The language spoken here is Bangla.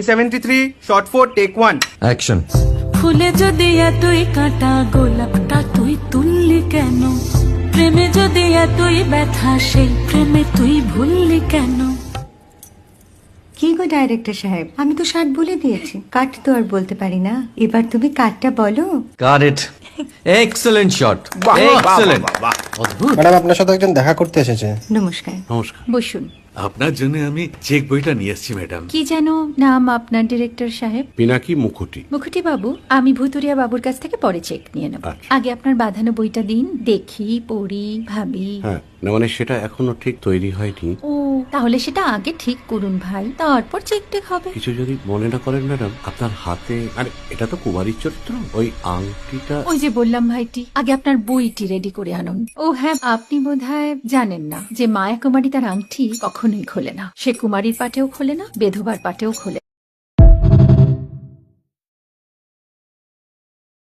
73 shot 4 take 1 অ্যাকশন। ফুলে যদি এতই কাঁটা গোলাপটা তুই তুললি কেন? প্রেমে যদি এতই ব্যথা সেই প্রেমে তুই ভুললি কেন? কি গো ডাইরেক্টর সাহেব, আমি তো 60 বলে দিয়েছি, কাট তো আর বলতে পারি না। এবার তুমি কাটটা বলো। Got it. Excellent shot, excellent. অদ্ভুত। ম্যাডাম আপনার সাথে একজন দেখা করতে এসেছে। নমস্কার। নমস্কার। বসুন। আপনার জন্য আমি চেক বইটা নিয়ে এসেছি ম্যাডাম। কি যেন নাম আপনার ডিরেক্টর সাহেব? পিনাকি মুখোটি। মুখুটি বাবু, আমি ভুতুরিয়া বাবুর কাছ থেকে পরে চেক নিয়ে নেব। আচ্ছা। আগে আপনার বাঁধানো বইটা দিন, দেখি, পড়ি, ভাবি। হ্যাঁ, না মানে সেটা এখনো ঠিক তৈরি হয়নি। ও, তাহলে সেটা আগে ঠিক করুন ভাই, তারপর চেক টেক হবে। কিছু যদি মনে না করেন ম্যাডাম, আপনার হাতে, আরে এটা তো কুমারীর চরিত্র, ওই আংটিটা। ওই যে বললাম ভাইটি, আগে আপনার বইটি রেডি করে আনুন। ও হ্যাঁ, আপনি বোধহয় জানেন না যে মায়া কুমারী তার আংটি কখনোই খোলে না। সে কুমারীর পাটেও খোলে না, বেধবার পাটেও খোলে না।